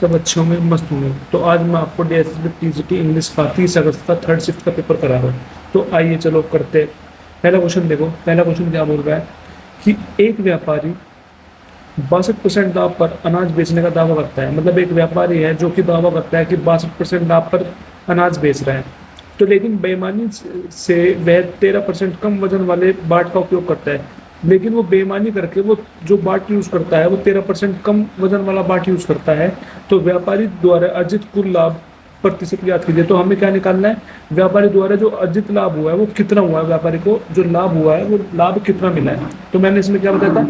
सब अच्छे होंगे, मस्त होंगे। तो आज मैं आपको डीएसएसबी टीजीटी इंग्लिश का 30 अगस्त का थर्ड शिफ्ट का पेपर करा रहा हूँ। तो आइए चलो करते। पहला क्वेश्चन देखो, पहला क्वेश्चन क्या बोल रहा है कि एक व्यापारी 62% लाभ पर अनाज बेचने का दावा करता है। मतलब एक व्यापारी है जो कि दावा करता है कि 62% लाभ पर अनाज बेच रहा है, तो लेकिन बेईमानी से वह 13% कम वजन वाले बाट का उपयोग करता है। लेकिन वो बेईमानी करके वो जो बाट यूज करता है वो 13% कम वजन वाला बाट यूज करता है। तो व्यापारी द्वारा अर्जित कुल लाभ प्रतिशत ज्ञात कीजिए। तो हमें क्या निकालना है, व्यापारी द्वारा जो अर्जित लाभ हुआ है वो कितना हुआ है, व्यापारी को जो लाभ हुआ है वो लाभ कितना मिला है। तो मैंने इसमें क्या बताया था,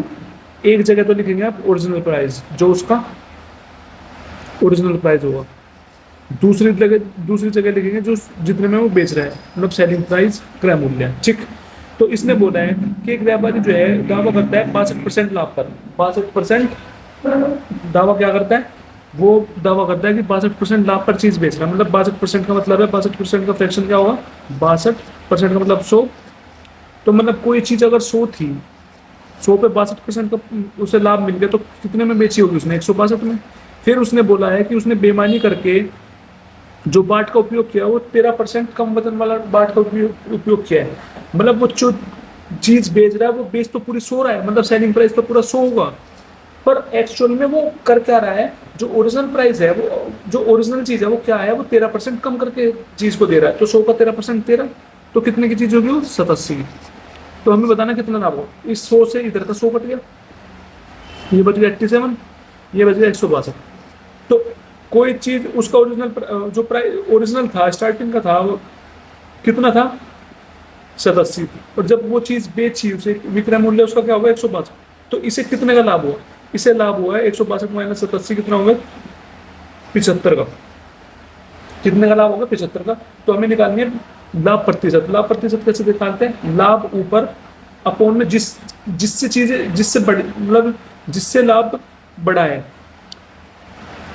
एक जगह तो लिखेंगे आप ओरिजिनल प्राइस, जो उसका ओरिजिनल प्राइस होगा। दूसरी जगह लिखेंगे जो जितने में वो बेच रहा है, मतलब सेलिंग प्राइस, क्रय मूल्य। ठीक। तो इसने बोला है कि एक व्यापारी जो है दावा करता है 62% लाभ पर। 62% दावा क्या करता है, वो दावा करता है कि 62% लाभ पर चीज बेच रहा है। मतलब 62% का मतलब है, 62% का फ्रैक्शन क्या होगा, 62% का मतलब 100। तो मतलब कोई चीज अगर 100 थी, 100 पे 62% का उसे लाभ मिल गया, तो कितने में बेची होगी उसने, 162 में। फिर उसने बोला है कि उसने बेईमानी करके जो बाट का उपयोग किया वो 13% कम वजन वाला बाट का उपयोग किया है। मतलब वो जो चीज बेच रहा है वो बेच तो पूरी 100 रहा है, मतलब सेलिंग प्राइस तो पूरा 100 होगा, पर एक्चुअल में वो कर क्या रहा है, जो ओरिजिनल प्राइस है, वो जो ओरिजिनल चीज है वो क्या है, वो 13% कम करके चीज को दे रहा है। तो 100 का 13% 13, तो कितने की चीज होगी वो 87। तो हमें बताना कितना लाभ हो। इस 100 से इधर का 100 कट गया, ये बच गया 87, ये बच गया 162। तो कोई चीज उसका ओरिजिनल जो प्राइस ओरिजिनल था स्टार्टिंग का था वो कितना था, 87। और जब वो चीज बेची उसे विक्रय मूल्य उसका क्या होगा, 162। तो इसे कितने का लाभ हुआ, इसे लाभ हुआ है 162 माइनस 87, कितना होगा 75 का। कितने का लाभ होगा, 75 का। तो हमें निकालनी है लाभ प्रतिशत। लाभ प्रतिशत कैसे निकालते हैं, लाभ ऊपर अपोन में जिससे चीजें जिससे बड़ी, मतलब जिससे लाभ बड़ा है,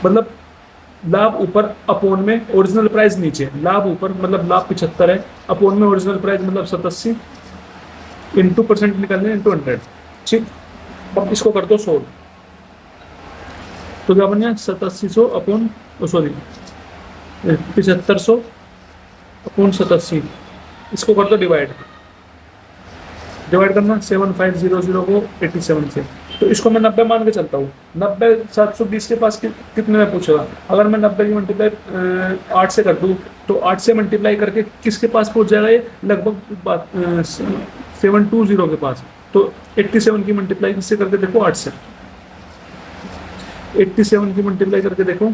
मतलब लाभ ऊपर अपोन में ओरिजिनल प्राइस नीचे। लाभ ऊपर मतलब लाभ 75 है, अपोन में ओरिजिनल प्राइस मतलब 87, इंटू परसेंट निकालने इंटू 100। ठीक। अब इसको कर दो सोल्व, तो क्या बन गया 8700 अपोन, सॉरी 7500 अपोन 87। इसको कर दो डिवाइड करना 7500 को 87 से। तो इसको मैं 90 मान के चलता हूँ। 90 720 के पास कितने में पूछेगा। अगर मैं 90 की मल्टीप्लाई 8 से कर दूँ तो 8 से मल्टीप्लाई करके किसके पास पहुँच जाएगा, ये लगभग 720 के पास। तो 87 की मल्टीप्लाई किससे करके देखो, 8 से। 87 की मल्टीप्लाई करके देखो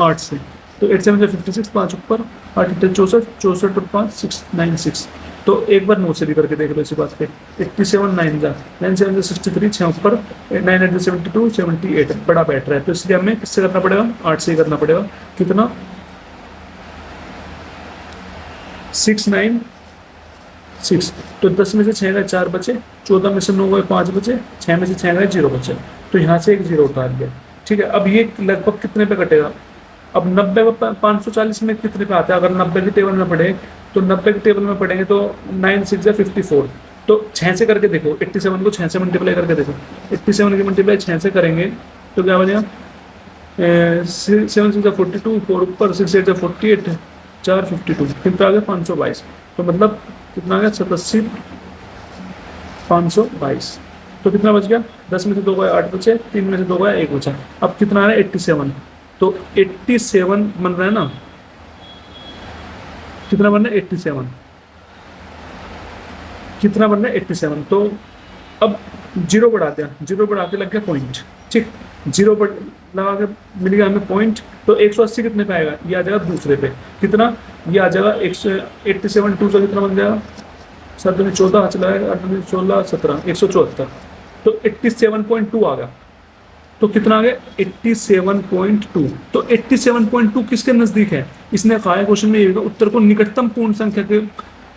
8 से, तो 87 से 56, 5 ऊपर, 8 64, 64 और 5 696। तो एक बार 9 से भी करके देख लो इसी बात पे। 87 9 जा 9 7 63, 6 ऊपर 9 8 72, 78 बड़ा बैठ रहा है। तो इसलिए हमें किससे करना पड़ेगा, 8 से ही करना पड़ेगा। कितना 696। तो 10 में से 6 गए 4 बचे, 14 में से 9 गए 5 बचे, 6 में से 6 गए 0 बचे। तो यहाँ से एक 0 उतार दिया। ठीक है। अब ये लगभग कितने पे कटेगा, अब 90 540 में कितने पे आता है। अगर 90 की टेबल में पढ़े तो 90 की टेबल में पढ़ेंगे तो 9 6 54। तो 6 से करके देखो, 87 को 6 से मल्टीप्लाई करके देखो। 87 की मल्टीप्लाई 6 से करेंगे तो क्या बनेगा, 7 6 42, 4 ऊपर 6 8 48, 4 52, कितना आ गया 522। तो मतलब कितना आ गया 87 522। तो कितना बच गया, 10 में से 2 गए 8 बचे, 3 में से 2 गया 1 बचा। अब कितना आ रहा है 87। तो 87 बन रहा है ना, कितना बन रहा है 87, कितना बन रहा है 87। तो अब 0 बढ़ा दिया, 0 बढ़ा के लग गया पॉइंट। ठीक। 0 लगा के मिल गया हमें पॉइंट। तो 180 कितने पे आएगा, ये आ जाएगा दूसरे पे। कितना, ये आ जाएगा 187 2 से कितना बन जाएगा, 7 में 14 हाथ लगाएगा, 8 में 16 17 174। तो 87.2 आ गया। तो कितना आ गया 87.2। तो 87.2 किसके नजदीक है, इसने कहा है क्वेश्चन में ये उत्तर को निकटतम पूर्ण संख्या के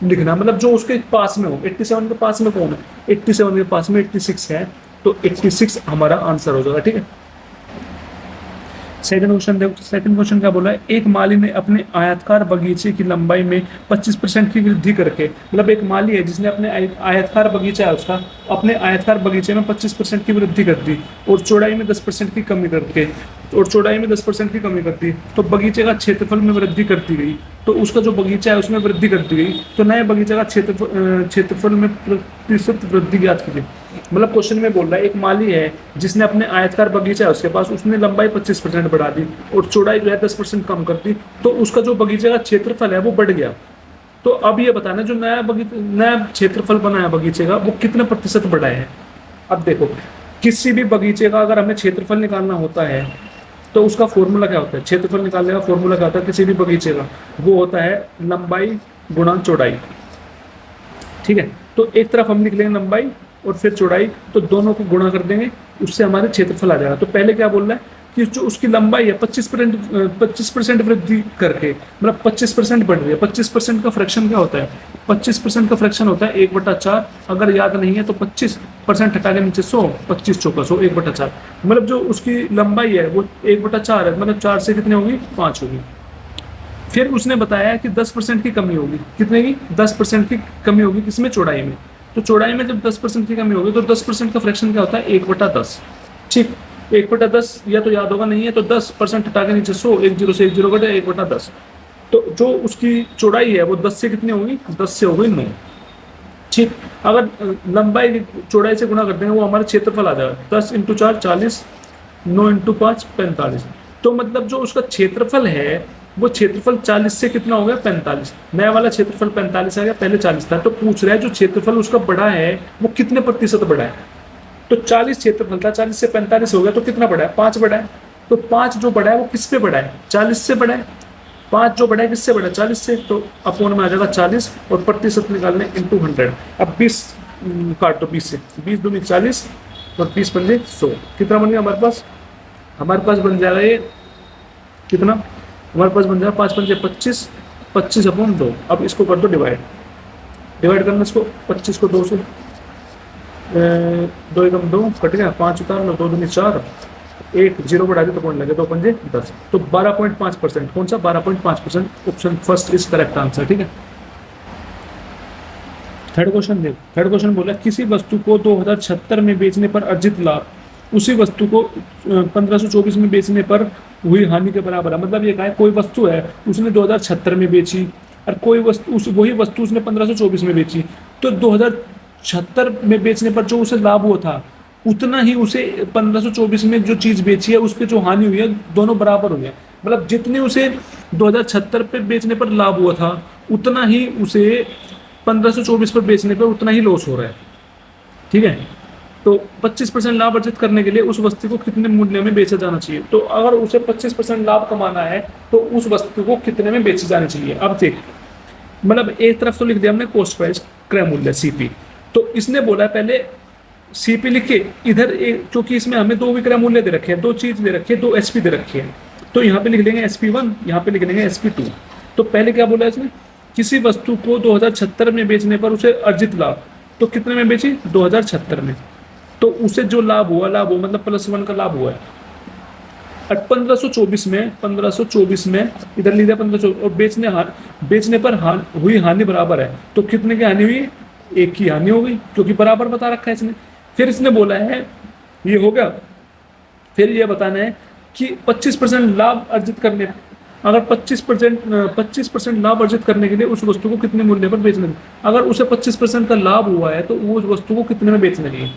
लिखना, मतलब जो उसके पास में हो। 87 के पास में कौन है, 87 के पास में 86 है। तो 86 हमारा आंसर हो जाएगा। ठीक है। सेकंड क्वेश्चन देखो, सेकंड क्वेश्चन क्या बोला है, एक माली ने अपने आयताकार बगीचे की लंबाई में 25% की वृद्धि करके, मतलब एक माली है जिसने अपने आयताकार बगीचा है उसका, अपने आयताकार बगीचे में 25% की वृद्धि कर दी और चौड़ाई में 10% की कमी करके, और चौड़ाई में 10% की कमी करती, तो बगीचे का क्षेत्रफल में वृद्धि करती गई, तो उसका जो बगीचा है उसमें वृद्धि करती गई, तो नए बगीचे का क्षेत्रफल में प्रतिशत वृद्धि ज्ञात कीजिए। मतलब क्वेश्चन में बोल रहा है एक माली है जिसने अपने आयतकार बगीचा है उसके पास, उसने लंबाई 25% बढ़ा दी और चौड़ाई जो है 10% कम कर दी, तो उसका जो बगीचे का क्षेत्रफल है वो बढ़ गया। तो अब ये बताना जो नया क्षेत्रफल बना है बगीचे का वो कितने प्रतिशत बढ़ा है। अब देखो किसी भी बगीचे का अगर हमें क्षेत्रफल निकालना होता है तो उसका फॉर्मूला क्या होता है, क्षेत्रफल निकालने का फॉर्मूला क्या होता है किसी भी बगीचे का, वो होता है लंबाई गुणा चौड़ाई। ठीक है, तो एक तरफ हम लिख लेंगे लंबाई और फिर चौड़ाई, तो दोनों को गुणा कर देंगे, उससे हमारे क्षेत्रफल आ जाएगा। तो पहले क्या बोल रहा है कि जो उसकी लंबाई है 25% वृद्धि करके, मतलब 25% बढ़ रही है। 25% का फ्रैक्शन क्या होता है, 25% का फ्रैक्शन होता है 1/4। अगर याद नहीं है तो 25% हटा के नीचे 100, 25 चौका 100, 1/4। मतलब जो उसकी लंबाई है वो 1/4 है, मतलब 4 से कितनी होगी, 5 होगी। फिर उसने बताया कि 10% की कमी होगी, कितने की, 10% की कमी होगी किसमें, चौड़ाई में। तो चौड़ाई में जब 10% की कमी होगी तो 10% का फ्रैक्शन क्या होता है, 1/10। ठीक, 1/10 या तो याद होगा, नहीं है तो 10% हटा के नीचे 100, 1 0 से 1 0 कटे 1/10। तो जो उसकी चौड़ाई है वो 10 से कितनी होगी, 10 से होगी 9। ठीक, अगर लंबाई चौड़ाई से गुणा करते हैं वो हमारा क्षेत्रफल आ जाएगा, 10 × 4 40, 9 × 5 45। तो मतलब जो उसका क्षेत्रफल है वो क्षेत्रफल 40 से कितना हो गया, 45। नया वाला क्षेत्रफल 45 आ गया, पहले 40 था। तो पूछ रहा है जो क्षेत्रफल उसका बढ़ा है वो कितने प्रतिशत बढ़ा है। तो 40 क्षेत्रफल था, 40 से 45 हो गया, तो कितना बढ़ा है, 5 बढ़ा है। तो 5 जो बढ़ा है वो किस पे बढ़ा है, 40 से बढ़ा है। 5 जो बढ़ा है किससे बढ़ा है, 40 से। तो अपोन में आ जाएगा 40 और प्रतिशत निकालने × 100। अब 20 काट दो 20 से, 20 दूनी 40 और 20 पंजे 100। कितना बन गया हमारे पास, हमारे पास बन जाएगा ये कितना, हमारे पास बन जाएगा 5 पंजे 25, 25/2। अब इसको कर दो डिवाइड करना इसको, 25 को 2 से, 2 एकम 2 कट गया, 5 उतार लो, 2 दूनी 4, 1 0 बढ़ा दे तो पॉइंट लगे, 2 पंजे 10। तो 12.5%, कौन सा 12.5%, option first is correct answer. ठीक है, थर्ड क्वेश्चन देख, थर्ड क्वेश्चन बोला किसी वस्तु को 2076 में बेचने पर अर्जित लाभ उसी वस्तु को 1524 में बेचने पर हुई हानि के बराबर है। मतलब ये कहा है कोई वस्तु है उसने 2076 में बेची और कोई वस्तु वही वस्तु उसने 1524 में बेची, तो 2076 में बेचने पर जो उसे लाभ हुआ था उतना ही उसे 1524 में जो चीज बेची है उस पर जो हानि हुई है दोनों बराबर हुए हैं। मतलब जितने उसे 2076 पे बेचने पर लाभ हुआ था उतना ही उसे 1524 पर बेचने पर उतना ही लॉस हो रहा है। ठीक है, तो 25% लाभ अर्जित करने के लिए उस वस्तु को कितने मूल्य में बेचा जाना चाहिए। तो अगर उसे 25% लाभ कमाना है तो उस वस्तु को कितने में बेची जानी चाहिए। अब देख, मतलब एक तरफ तो लिख दिया हमने कॉस्ट प्राइस, क्रय मूल्य सीपी, तो इसने बोला पहले सीपी लिख के इधर क्योंकि इसमें हमें 2 विक्रय मूल्य दे रखे हैं, 2 चीज दे रखी है, 2 एसपी दे रखे हैं, तो यहाँ पे लिख लेंगे SP1, यहाँ पे लिख लेंगे SP2। तो पहले क्या बोला इसने, किसी वस्तु को 2076 में बेचने पर उसे अर्जित लाभ, तो कितने में बेची, 2076 में, तो उसे जो लाभ हुआ मतलब +1 का लाभ हुआ है। और 1524 में इधर लिख दिया 1524 और बेचने पर हुई हानि बराबर है, तो कितने की हानि हुई, 1 की हानि हो गई क्योंकि बराबर बता रखा है इसने। फिर इसने बोला है ये हो गया, फिर ये बताना है कि 25% लाभ अर्जित करने, अगर 25% लाभ अर्जित करने के लिए उस वस्तु को कितने मूल्य पर बेचना है। अगर उसे 25% का लाभ हुआ है तो उस वस्तु को कितने में बेचना चाहिए।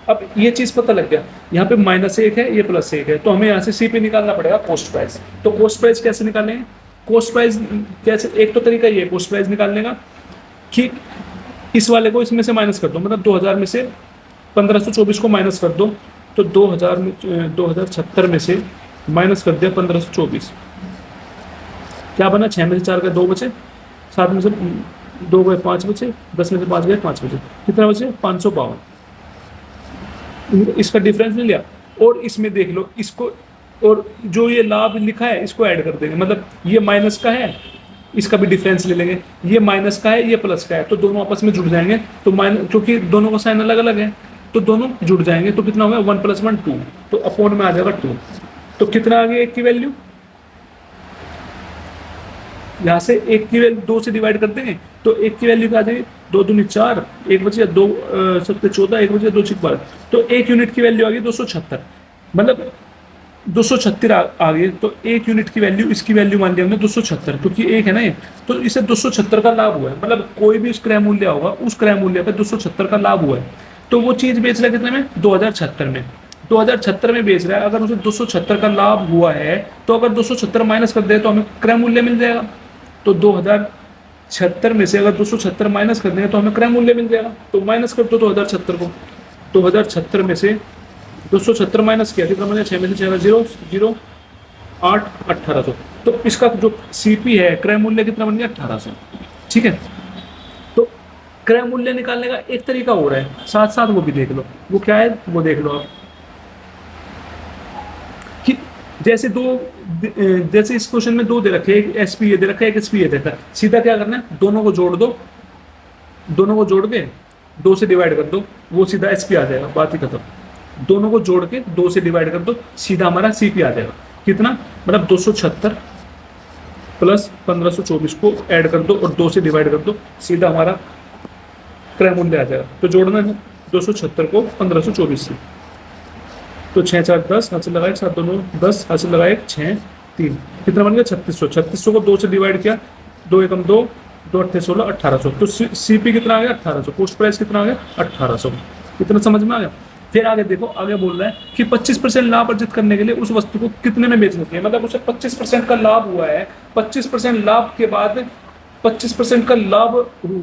अब ये चीज पता लग गया, यहाँ पे -1 है, ये +1 है, तो हमें यहाँ से सीपी निकालना पड़ेगा कॉस्ट प्राइस। तो कॉस्ट प्राइस कैसे निकालेंगे, कॉस्ट प्राइस कैसे, एक तो तरीका ये कॉस्ट प्राइस निकालने का कि इस वाले को इसमें से माइनस कर दो, मतलब 2000 में से 1524 को माइनस कर दो, तो 2076 में से माइनस कर दिया 1524, क्या बना, 6 में से 4 गए 2 बचे, 7 में से 2 गए 5 बचे, 10 में से 5 गए 5 बचे, कितना बचे 552। इसका डिफरेंस नहीं लिया और इसमें देख लो इसको, और जो ये लाभ लिखा है इसको ऐड कर देंगे, मतलब ये माइनस का है इसका भी डिफरेंस ले लेंगे, ये माइनस का है ये प्लस का है, तो दोनों आपस में जुड़ जाएंगे। तो माइनस, क्योंकि दोनों का साइन अलग अलग है तो दोनों जुड़ जाएंगे, तो कितना होगा 1 + 1 2, तो अपोन में आ जाएगा 2। तो कितना आ गया एक की वैल्यू, यहाँ से एक की वैल्यू 2 से डिवाइड कर देंगे तो एक की वैल्यू क्या आ जाएगी, 2 दूनी 4, एक बचे 2 सत्ते 14, एक बचे 2 छिक 12, तो एक यूनिट की वैल्यू आ गई 276, मतलब 276 आ गई। तो एक यूनिट की वैल्यू, इसकी वैल्यू मान लिया हमने 276, क्योंकि एक है ना ये, तो इसे 276 का लाभ हुआ है, मतलब कोई भी उस क्रय मूल्य होगा उस क्रय मूल्य पे 276 का लाभ हुआ है। तो वो चीज बेच रहा है कितने में, 2076 में, 2076 में बेच रहा है। अगर उसे 276 का लाभ हुआ है तो अगर 276 माइनस कर दे तो हमें क्रय मूल्य मिल जाएगा। तो 2076 में से अगर 276 माइनस कर देंगे तो हमें क्रय मूल्य मिल जाएगा। तो माइनस कर दो 2076 को, 2076 में से 276 माइनस किया कितना बना, 6 में से 6 0 0 8 1800। तो इसका जो सीपी है क्रय मूल्य कितना बन गया, 1800। ठीक है, तो क्रय मूल्य निकालने का एक तरीका हो रहा है, साथ साथ वो भी देख लो। वो क्या है वो देख लो आप, कि जैसे जैसे इस क्वेश्चन में 2 दे रखे, एक एसपी ये दे रखा है, एक एसपी ये दे रखा है। सीधा क्या करना है, दोनों को जोड़ दो, दोनों को जोड़ के 2 से डिवाइड कर दो, वो सीधा एसपी आ जाएगा, बात ही खत्म। दोनों को जोड़ के 2 से डिवाइड कर दो, सीधा हमारा सीपी आ जाएगा। कितना, मतलब 276 प्लस 1524 को ऐड कर दो और 2 से डिवाइड कर दो, सीधा हमारा क्रय मूल्य आ जाएगा। तो जोड़ना है 276 को 1524 से, तो 6 4 10, हाथ से लगाए 7 2 9 10, हाथ से लगाए 6 3, कितना बन गया 3600। 3600 को 2 से डिवाइड किया, 2 एकम 2, 2 8 16 1800। तो सीपी कितना आ गया 1800, पोस्ट प्राइस कितना आ गया 1800। कितना समझ में आ गया। फिर आगे देखो, आगे बोल रहा है कि 25% लाभ अर्जित करने के लिए उस वस्तु को कितने में बेचना चाहिए, मतलब उसे 25% का लाभ हुआ है, 25% लाभ के बाद 25% का लाभ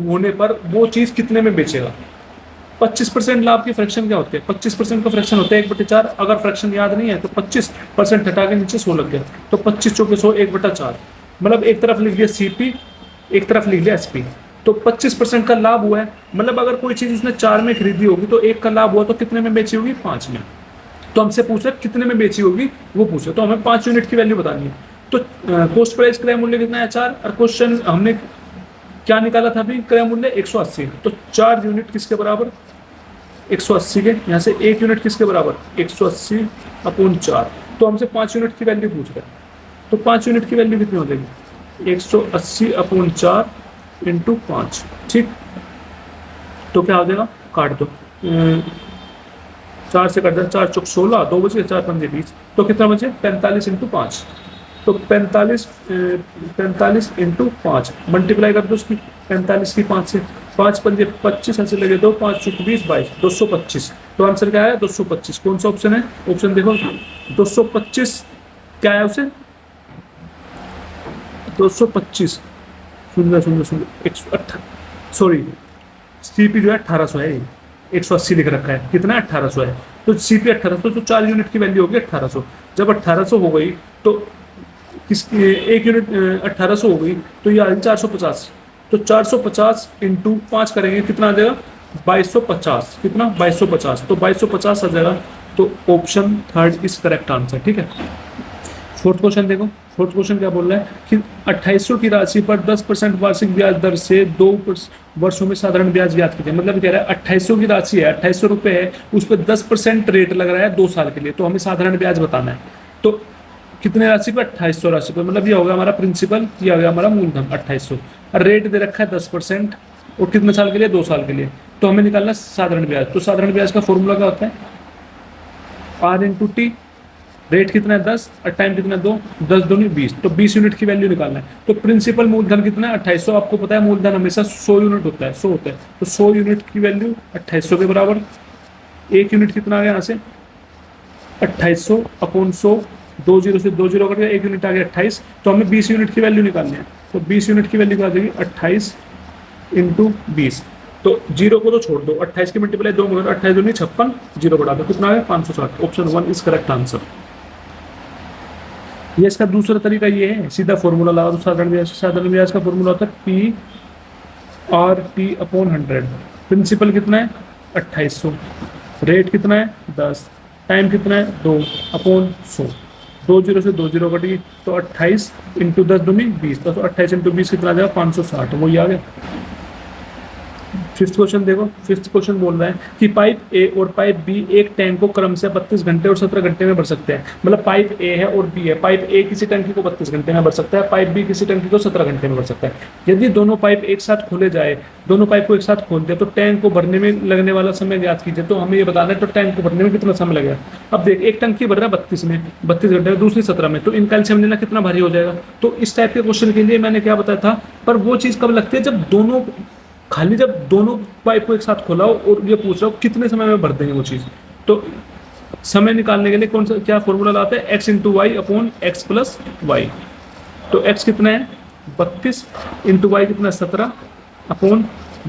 होने पर वो चीज कितने में बेचेगा। 25% लाभ की फ्रैक्शन क्या होते हैं, 25% का फ्रैक्शन होता है 1/4। अगर फ्रैक्शन याद नहीं है तो 25% हटा के नीचे 100 लग गया, तो 25 चौके 100 1/4, मतलब एक तरफ लिख दिया सीपी, एक तरफ लिख लिया एसपी। तो 25% का लाभ हुआ है, मतलब अगर कोई चीज उसने 4 में खरीदी होगी तो 1 का लाभ हुआ तो कितने में बेची होगी, 5 में। तो हमसे पूछ रहे कितने में बेची होगी वो पूछे, तो हमें 5 यूनिट की वैल्यू बतानी है। तो पोस्ट प्राइस क्रय मूल्य कितना है 4, और क्वेश्चन हमने क्या निकाला था अभी, क्रय मूल्य 180। तो 4 यूनिट किसके बराबर, 180 के, यहाँ से 1 यूनिट किसके बराबर 180/4। तो हमसे 5 यूनिट की वैल्यू पूछ रहे हैं, तो 5 यूनिट की वैल्यू कितनी हो जाएगी, 180/4 इंटू 5। ठीक, तो क्या हो जाएगा, काट दो, 4 से कट जाए, 4 चौक 16, 2 बचे, 4 पंजे 20, तो कितना बचे 45 इंटू 5। तो 45 इंटू 5 मल्टीप्लाई कर दो उसकी, 45 की 5 से, 5 पंजे 25, ऐसे लगे 2, 5 चौक 20 22, 225। तो आंसर क्या है 225। कौन सा ऑप्शन है, ऑप्शन देखो 225 क्या है उसे, 225 सुन 108, सॉरी सीपी जो है 1800 है, 180 लिख रखा है, कितना है 1800 है। तो सीपी 1800, तो 4 यूनिट की वैल्यू होगी 1800। जब 1800 हो गई तो किस 1 यूनिट 1800 हो गई तो ये आ गई 450। तो 450 इंटू 5 करेंगे कितना आ जाएगा 2250, कितना 2250, तो 2250 आ जाएगा। तो ऑप्शन 3 इज करेक्ट आंसर। ठीक है, फोर्थ क्वेश्चन देखो, फोर्थ क्वेश्चन क्या बोल रहा है कि 2800 की राशि पर 10% वार्षिक ब्याज दर से 2 वर्षों में साधारण ब्याज ज्ञात कीजिए। मतलब कह रहा है 2800 की राशि है, 2800 रुपए है, उस पर 10% रेट लग रहा है 2 साल के लिए, तो हमें साधारण ब्याज बताना है। तो कितने राशि पर, 2800 राशि पर, मतलब ये होगा हमारा प्रिंसिपल, ये होगा हमारा मूलधन 2800, और रेट दे रखा है 10%, और कितने साल के लिए 2 साल के लिए। तो हमें निकालना साधारण ब्याज। तो साधारण ब्याज का फॉर्मूला क्या होता है, R इंटू टी, रेट कितना है 10 और टाइम कितना है 2, 10 दूनी 20, तो 20 यूनिट की वैल्यू निकालना है। तो प्रिंसिपल मूलधन कितना है 2800, आपको पता है मूलधन हमेशा 100 यूनिट होता है, 100 होता है, तो 100 यूनिट की वैल्यू 2800 के बराबर। 1 यूनिट कितना आ गया यहाँ से 2800/100, 2 जीरो से 2 जीरो कट गया, 1 यूनिट आ गया 28। तो हमें 20 यूनिट की वैल्यू निकालनी है, तो 20 यूनिट की वैल्यू क्या आ जाएगी 28 इंटू 20। तो जीरो को तो छोड़ दो, 28 की मल्टीप्लाई 2 में 28 दूनी 56, जीरो बढ़ा दो, कितना आ गया 560। Option 1 is correct answer. ये इसका दूसरा तरीका ये है, सीधा फॉर्मूला लगा दो साधारण ब्याज। साधारण ब्याज का फॉर्मूला होता है PRT/100। प्रिंसिपल कितना है 2800, रेट कितना है 10, टाइम कितना है 2/100, 2 जीरो से 2 जीरो कटी, तो 28 इंटू 10 दूनी 20, तो 28 इंटू 20 कितना आ जाएगा 560, वही आ गया। फिफ्थ क्वेश्चन देखो, फिफ्थ क्वेश्चन बोल रहा है कि पाइप ए और पाइप बी एक टैंक को क्रम से 32 घंटे और 17 घंटे में भर सकते हैं। मतलब पाइप ए है और बी है, पाइप ए किसी टंकी को 32 घंटे में भर सकता है, पाइप बी किसी टंकी को 17 घंटे में भर सकता है। यदि दोनों पाइप एक साथ खोले जाए, दोनों पाइप को एक साथ खोल दिया तो टैंक को भरने में लगने वाला समय ज्ञात कीजिए। तो हमें ये बताना है तो टैंक को भरने में कितना समय लगेगा। अब देख, एक टंकी भर रहा है 32 में, 32 घंटे में, दूसरी 17 में, तो इनका एलसीएम लेना कितना भारी हो जाएगा। तो इस टाइप के क्वेश्चन के लिए मैंने क्या बताया था, पर वो चीज़ कब लगती है जब दोनों, खाली जब दोनों पाइप को एक साथ खोला हो और ये पूछ रहा हो कितने समय में भर देंगे वो चीज़। तो समय निकालने के लिए कौन सा क्या फॉर्मूला लाते हैं, x into y upon x plus y. तो x कितना है 32 इंटू वाई कितना 17 अपॉन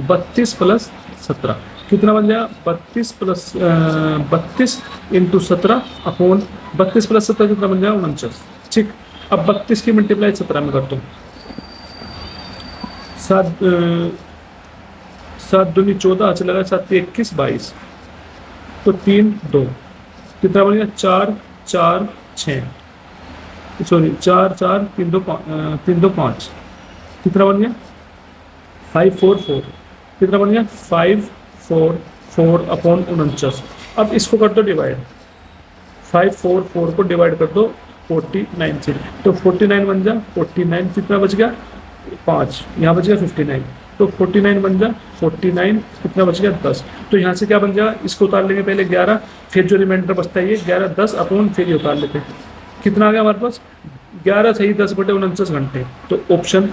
32 प्लस 17 कितना बन जाएगा 32 इंटू 17 अपॉन 32 प्लस 17 कितना बन जाएगा 49। ठीक, अब 32 की मल्टीप्लाई 17 में कर दो, 7 दूनी 14 चलेगा, 7 21 22, तो 3 2 कितना बन गया 4 4 6, सॉरी 4 4 3 2 5 कितना बन गया 5 4 4 कितना बन गया 5 4 4 अपॉन 49। अब इसको कर दो डिवाइड, 5 4 4 को डिवाइड कर दो 49 से, तो 49 बन जा 49 कितना बच गया 5, यहाँ बच गया 59, तो 49 बन जा 49 कितना बच गया 10। तो यहाँ से क्या बन जाएगा, इसको उतार लेंगे पहले 11, फिर जो रिमाइंडर बचता है ये 11 10 अपॉन फिर ये उतार लेते हैं, कितना आ गया हमारे पास 11 सही 10 बटे 49 घंटे। तो ऑप्शन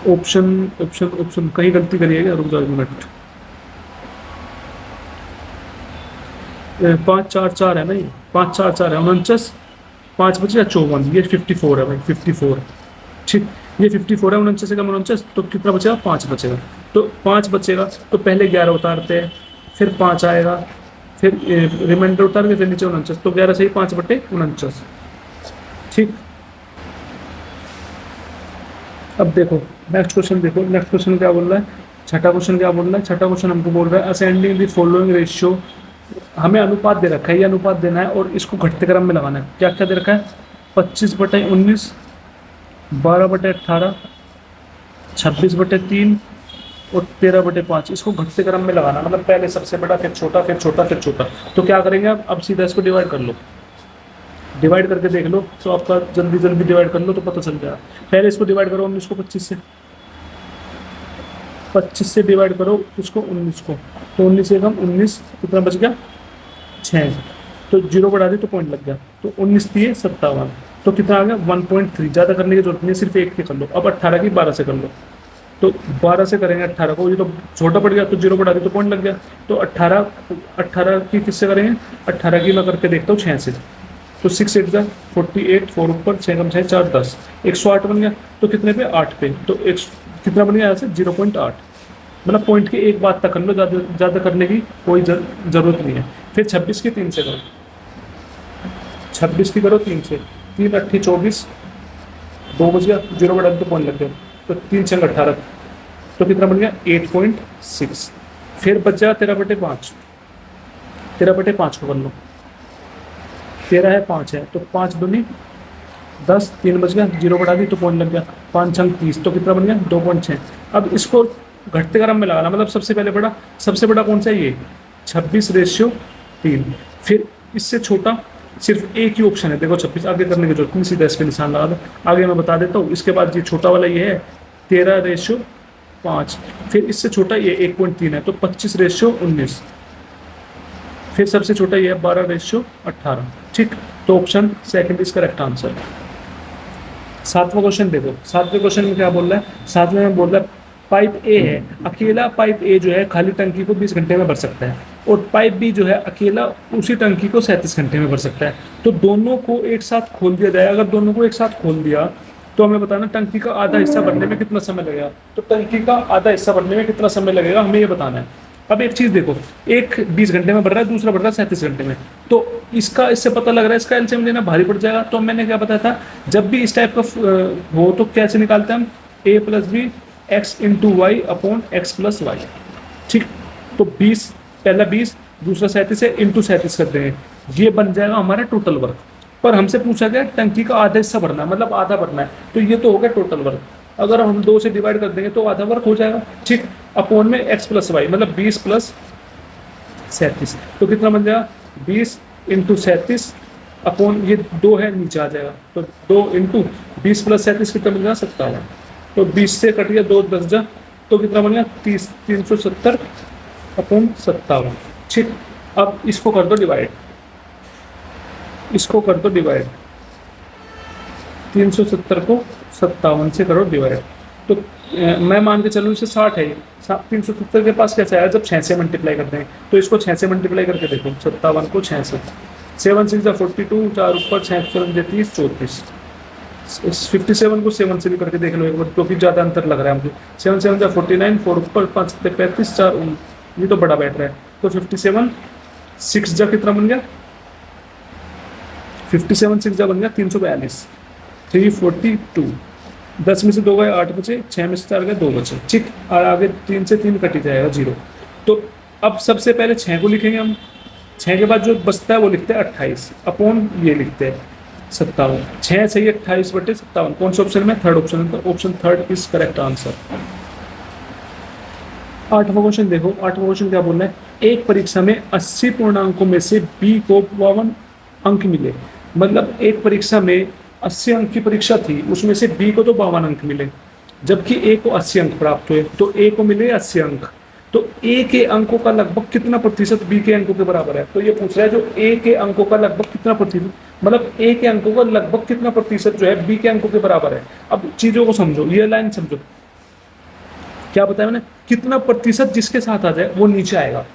ऑप्शन ऑप्शन ऑप्शन कहीं गलती करिएगा, रुक जाओ 1 मिनट, 5 4 4 है ना, ये 5 4 4 है 49, 5 बचे 54, ये 54 है भाई 54। ठीक, ये 54 है 49 से कम 49, तो कितना बचेगा 5 बचेगा, तो 5 बचेगा तो पहले 11 उतारते हैं, फिर 5 आएगा, फिर रिमाइंडर उतार के फिर नीचे 49, तो 11 सही 5 बटे 49। ठीक, अब देखो नेक्स्ट क्वेश्चन देखो, नेक्स्ट क्वेश्चन क्या बोल रहा है, छठा क्वेश्चन क्या बोल रहा है, छठा क्वेश्चन हमको बोल रहा है असेंडिंग द फॉलोइंग रेशियो, हमें अनुपात दे रखा है, ये अनुपात देना है और इसको घटते क्रम में लगाना है। क्या क्या दे रखा है 25 बटे 19, 12 बटे 18, 26 बटे 3 और 13 बटे 5, इसको घटते क्रम में लगाना, मतलब पहले सबसे बड़ा फिर छोटा फिर छोटा फिर छोटा। तो क्या करेंगे आप, अब सीधा इसको डिवाइड कर लो, डिवाइड करके देख लो तो आपका जल्दी जल्दी डिवाइड कर लो तो पता चल जाएगा। पहले इसको डिवाइड करो 19 को 25 से, 25 से डिवाइड करो इसको 19 को, तो 19 से कम 19 कितना बच गया 6, तो 0 बढ़ा दी तो पॉइंट लग गया, तो 19 दिए 57, तो कितना आ गया 1.3। ज़्यादा करने की जरूरत नहीं है, सिर्फ एक के कर लो। अब 18 की 12 से कर लो, तो 12 से करेंगे 18 को, ये तो छोटा पड़ गया तो 0 बढ़ा दी तो पॉइंट लग गया, तो 18 की किससे करेंगे, 18 की मैं करके देखता हूँ 6 से, तो 6 8 जा 48, 4 ऊपर 6 कम 6 4 10, 108 बन गया, तो कितने पे 8 पे, तो कितना बन गया यहाँ से 0.8, मतलब पॉइंट की एक बात तक कर लो, ज़्यादा करने की कोई ज़रूरत नहीं है। फिर 26 की 3 से करो, 26 की करो 3 से, 3 8 24, 2 बच गया, 0 बढ़ा तो पॉइंट लग गया, तो 3 6 18, तो कितना बन गया 8.6। फिर बच जाएगा 13 बटे 5, 13 बटे 5 को कर लो, 13 है 5 है, तो 5 दूनी 10, 3 बच गया, 0 बढ़ा दी तो पॉइंट लग गया, 5 छंग 30, तो कितना बन गया 2.6। अब इसको घटते क्रम में लगाना, मतलब सबसे बड़ा कौन सा है ये 26:3, फिर इससे छोटा सिर्फ एक ही ऑप्शन है, देखो 26, आगे करने की जरूरत नहीं, सीधा इस पे निशान लगा दो, आगे मैं बता देता हूँ। इसके बाद ये छोटा वाला ये है 13:5, फिर इससे छोटा ये 1.3 है, तो 25:19, फिर सबसे छोटा ये है 12:18। ठीक, तो option second is correct answer. सातवां क्वेश्चन देखो, सातवें क्वेश्चन में क्या बोल रहा है, सातवें में बोल रहा है पाइप ए है, अकेला पाइप ए जो है खाली टंकी को 20 घंटे में भर सकता है, और पाइप बी जो है अकेला उसी टंकी को 37 घंटे में भर सकता है। तो दोनों को एक साथ खोल दिया जाए, अगर दोनों को एक साथ खोल दिया तो हमें बताना टंकी का आधा हिस्सा भरने में कितना समय लगेगा। तो टंकी का आधा हिस्सा भरने में कितना समय लगेगा हमें ये बताना है। अब एक चीज़ देखो, एक 20 घंटे में भर रहा है, दूसरा भर रहा है 37 घंटे में, तो इससे पता लग रहा है इसका एलसीएम लेना भारी पड़ जाएगा। तो मैंने क्या बताया था, जब भी इस टाइप का हो तो कैसे निकालते हैं हम, a plus b x into y upon x plus y. ठीक, तो 20 पहला 20 दूसरा 37 है, इंटू 37 कर देंगे, ये बन जाएगा हमारा टोटल वर्क। पर हमसे पूछा गया टंकी का आधा हिस्सा भरना है, मतलब आधा भरना है, तो ये तो हो गया टोटल वर्क। अगर हम 2 से डिवाइड कर देंगे तो आधा वर्क हो जाएगा। ठीक, अपोन में x प्लस वाई, मतलब 20 प्लस 37। तो कितना बन जाएगा 20 इंटू 37 अपोन ये 2 है नीचे आ जाएगा, तो 2 इंटू 20 प्लस 37 कितना बन जाएगा 57। तो 20 से कट गया 2 10 जा, तो कितना बन गया 370 अपोन 57। ठीक, अब इसको कर दो डिवाइड, इसको कर दो डिवाइड, 370 को 57 से करो डिवाइड। तो मैं मान के चलूँ इसे 60 है, 370 के पास कैसे आया जब 6 से मल्टीप्लाई करते हैं, तो इसको 6 से मल्टीप्लाई करके देखो, 57 को 6 से, 7 6 42, 4 ऊपर 6 30 34। 57 को 7 से भी करके देख लो एक बार, क्योंकि ज़्यादा अंतर लग रहा है हमको। 7 7 49, 4 ऊपर 5 35, 4 ये तो बड़ा बैठ रहा है। तो 57 6 जा कितना बन गया, 57 6 जा बन गया 342, 342। 10 में से 2 गए 8 बचे, 6 में से 4 गए 2 बचे। ठीक, और आगे 3 से 3 कट ही जाएगा 0। तो अब सबसे पहले 6 को लिखेंगे हम, 6 के बाद जो बचता है वो लिखते हैं 28 अपोन ये लिखते हैं 57। 6 सही 28 बटे 57, कौन से ऑप्शन में, थर्ड ऑप्शन में, तो option third is correct answer. 8वां क्वेश्चन देखो, 8वां क्वेश्चन क्या बोल रहा है, एक परीक्षा में 80 पूर्णांकों में से बी को 52 अंक मिले। मतलब एक परीक्षा में 80 अंक की परीक्षा थी, उसमें से बी को तो 52 अंक मिले, जबकि ए को 80 अंक प्राप्त हुए। तो ए को मिले 80 अंक, तो ए के अंकों का लगभग कितना प्रतिशत बी के अंकों के बराबर है। तो ये पूछ रहा है जो ए के अंकों का लगभग कितना प्रतिशत, मतलब ए के अंकों का लगभग कितना प्रतिशत जो है बी के अंकों के बराबर है। अब चीजों को समझो, ये लाइन समझो, क्या बताया मैंने, कितना प्रतिशत जिसके साथ आ जाए वो नीचे आएगा,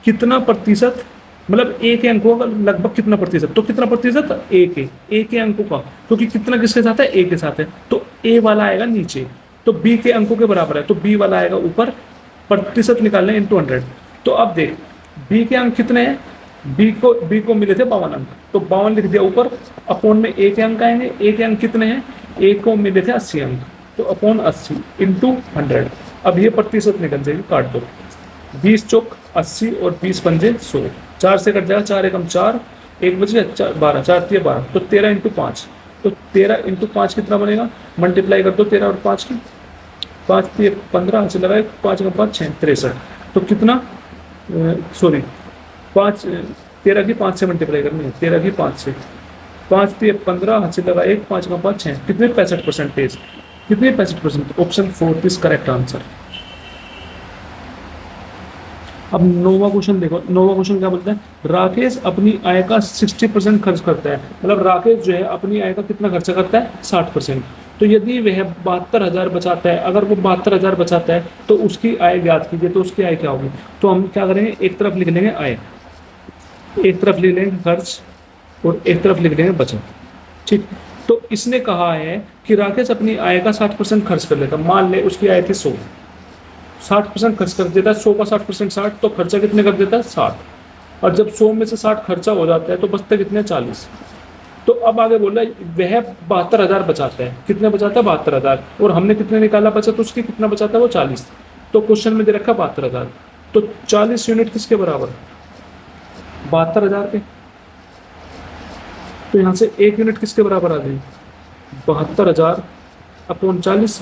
कितना प्रतिशत मतलब ए के अंकों का लगभग कितना प्रतिशत, तो कितना प्रतिशत ए के अंकों का, क्योंकि कितना किसके साथ है, ए के साथ है, तो ए वाला आएगा नीचे, तो बी के अंकों के बराबर है, तो बी वाला आएगा ऊपर, प्रतिशत निकालने इंटू 100। तो अब देख बी के अंक कितने हैं, बी को मिले थे 52 अंक, तो 52 लिख दिया ऊपर, अपोन में ए के अंक आएंगे, ए के अंक कितने हैं, ए को मिले थे 80 अंक, तो अपोन 80 इंटू 100। अब ये प्रतिशत निकल जाएगी, काट दो, 20 चौक 80 और 20 पंजे 100, 4 से कट जाएगा, 4 एकम 4, 1 बच गया 12, 4 3 12, तो 13 इंटू 5, तो 13 इंटू 5 कितना बनेगा, मल्टीप्लाई कर दो 13 और 5 की, 5 3 15 से लगाए, 5 का 5 6 63, तो कितना सॉरी 5 13 की 5 से मल्टीप्लाई करनी है, 13 की 5 से, 5 3 15 हाथ से लगा 1, 5 का 5 6, कितने 65%, कितने 65%, ऑप्शन 4 इज करेक्ट आंसर। अब 9वां क्वेश्चन देखो, 9वां क्वेश्चन क्या बोलता है, राकेश अपनी आय का 60% खर्च करता है। मतलब राकेश जो है अपनी आय का कितना खर्चा करता है, 60%। तो यदि वह 72,000 बचाता है, अगर वो 72,000 बचाता है तो उसकी आय ज्ञात कीजिए, तो उसकी आय क्या होगी। तो हम क्या करेंगे, एक तरफ लिख लेंगे आय, एक तरफ लिख लेंगे खर्च और एक तरफ लिख लेंगे बचत। ठीक, तो इसने कहा है कि राकेश अपनी आय का 60% खर्च कर लेता। मान ले उसकी आय थी 100, 60% खर्च कर देता है, 100 का 60% 60, तो खर्चा कितने कर देता है 60, और जब 100 में से 60 खर्चा हो जाता है तो बचते कितने 40। तो अब आगे बोल रहा है वह 72,000 बचाता है, कितने बचाता है 72,000, और हमने कितने निकाला बचत उसकी, कितना बचाता है वो 40। तो क्वेश्चन में दे रखा 72,000, तो 40 यूनिट किसके बराबर, 72,000 के, तो यहाँ से 1 यूनिट किसके बराबर आ गई, 72,000 अपोन 40,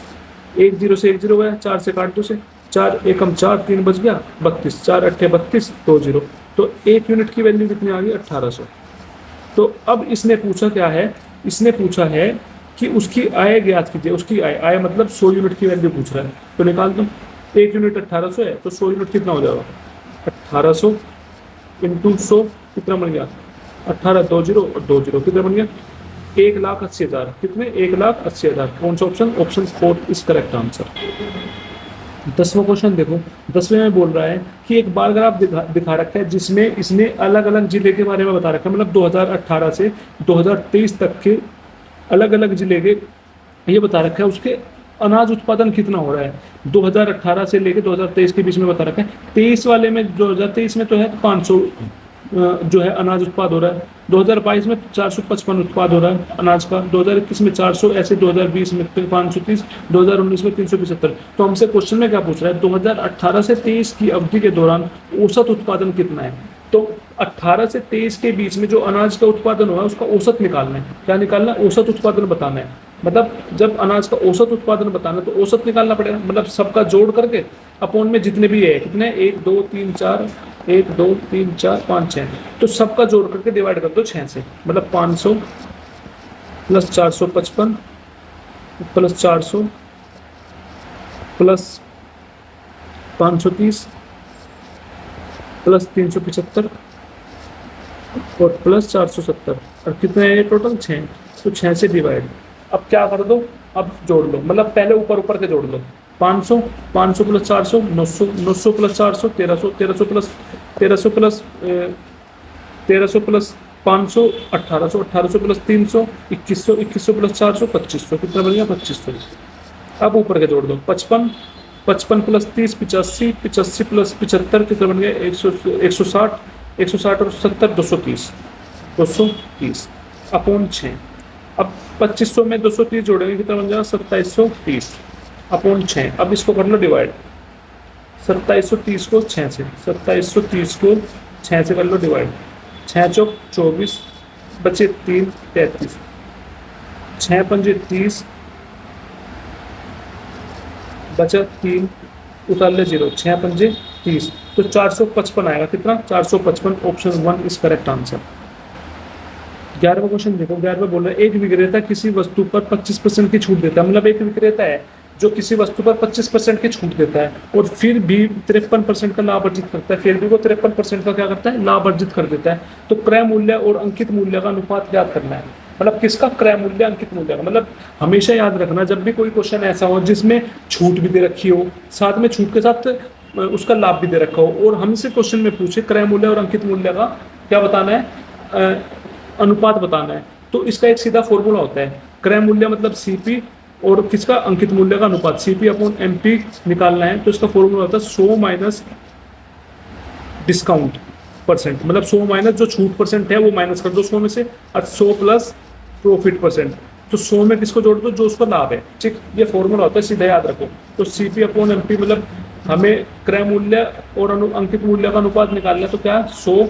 1 0 से 1 0 गया, 4 से काट 2 से, 4 एकम 4 3 बच गया 32, 4 अट्ठे 32, 2 0, तो 1 यूनिट की वैल्यू कितनी आ गई 1800। तो अब इसने पूछा क्या है, इसने पूछा है कि उसकी आय ज्ञात कीजिए, उसकी आय मतलब 100 यूनिट की वैल्यू पूछ रहा है, तो निकाल दो, 1 यूनिट 1800 है, तो 100 यूनिट कितना हो जाएगा, 1800 इंटू 100 कितना बन गया, 18 2 0 और 2 0 कितना बन गया, 1,80,000, कितने 1,80,000। कौन सा option, option 4 is correct answer. 10वां क्वेश्चन देखो, 10वें में बोल रहा है कि एक बार ग्राफ दिखा रखा है जिसमें इसने अलग अलग जिले के बारे में बता रखा है, मतलब 2018 से 2023 तक के अलग अलग जिले के ये बता रखा है उसके अनाज उत्पादन कितना हो रहा है। 2018 से लेके 2023 के बीच में बता रखा है। 23 वाले में 2023 में तो है 500 जो है अनाज उत्पाद हो रहा है, 2022 में 455 उत्पाद हो रहा है अनाज का, 2021 में 400, ऐसे 2020 में 530, 2019 में 375। तो हमसे क्वेश्चन में क्या पूछ रहा है, 2018 से 23 की अवधि के दौरान औसत उत्पादन कितना है। तो 18 से 23 के बीच में जो अनाज का उत्पादन हुआ है उसका औसत निकालना है। क्या निकालना है, औसत उत्पादन बताना है। मतलब जब अनाज का औसत उत्पादन बताना है तो औसत निकालना पड़ेगा, मतलब सबका जोड़ करके अपोन में जितने भी है कितने 1 2 3 4 1 2 3 4 5 6, तो सबका जोड़ करके डिवाइड कर दो 6 से, मतलब 500 प्लस 455 प्लस 400 प्लस 530 प्लस 375 और प्लस 470, और कितने हैं टोटल 6, तो 6 से डिवाइड। अब क्या कर दो, अब जोड़ लो, मतलब पहले ऊपर ऊपर के जोड़ लो। 500 500 plus 400 900 900 plus 400 1300 1300 plus 1300 plus 1300 plus 500 1800 1800 plus 300 2100 2100 plus 400 2500, कितना बन गया 2500। अब ऊपर के जोड़ दो 55 55 प्लस 30 85 85 प्लस 75 कितना बन गया 160 160 और 70 230 230 अपोन 6। अब 2500 में 230 जोड़ेंगे कितना बन जाएगा 2730 अपोन 6। अब इसको कर लो डिवाइड, 2730 को 6 से 2730 को 6 से कर लो डिवाइड, 6 चौक 24 बचे 3 33 6 पंजे 30 बचा 3 उतार ले 0 6 पंजे 30, तो 455 आएगा। कितना 455, ऑप्शन 1 इज करेक्ट आंसर। 11वां क्वेश्चन देखो, 11वां बोल रहा है एक विक्रेता किसी वस्तु पर 25% की छूट देता है, मतलब एक विक्रेता है जो किसी वस्तु पर 25% की छूट देता है और फिर भी 53% का लाभ अर्जित करता है, फिर भी वो 53% का क्या करता है लाभ अर्जित कर देता है। तो क्रय मूल्य और अंकित मूल्य का अनुपात याद करना है, मतलब किसका क्रय मूल्य अंकित मूल्य का। मतलब हमेशा याद रखना जब भी कोई क्वेश्चन ऐसा हो जिसमें छूट भी दे रखी हो, साथ में छूट के साथ उसका लाभ भी दे रखा हो, और हमसे क्वेश्चन में पूछे क्रय मूल्य और अंकित मूल्य का क्या बताना है, अनुपात बताना है, तो इसका एक सीधा फॉर्मूला होता है। क्रय मूल्य मतलब सीपी और किसका अंकित मूल्य का अनुपात सीपी अपॉन एमपी निकालना है, तो इसका फॉर्मूला होता है 100 माइनस डिस्काउंट परसेंट, मतलब 100 माइनस जो छूट परसेंट है वो माइनस कर दो 100 में से, और 100 प्लस प्रॉफिट परसेंट, तो 100 में किसको जोड़ दो जो उसका लाभ है। ठीक, ये फॉर्मूला होता है, सीधा याद रखो। तो सीपी अपॉन एमपी मतलब हमें क्रय मूल्य और अंकित मूल्य का अनुपात निकालना है, तो क्या 100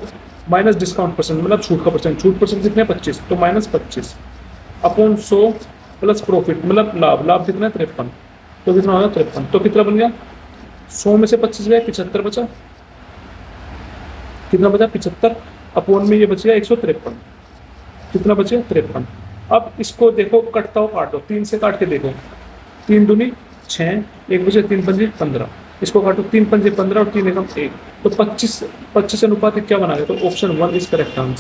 माइनस डिस्काउंट परसेंट मतलब छूट का परसेंट, छूट परसेंट कितने 25, तो माइनस 25 अपॉन 100 प्लस प्रॉफिट मतलब लाभ, लाभ कितना है 53, तो कितना होगा 53, तो कितना बन गया 100 में से 25 गया 75 बचा, कितना बचा 75 अपॉन में ये बच गया 153, कितना बच गया 53। अब इसको देखो कटता हो काटो, 3 से काट के देखो, 3 दूनी 6 1 बचे 3 पंजे 15, इसको काटो 3 पंजे 15 और 3 एकम 1, तो 25 25 अनुपात क्या बना गया, तो ऑप्शन 1 इज करेक्ट आंसर।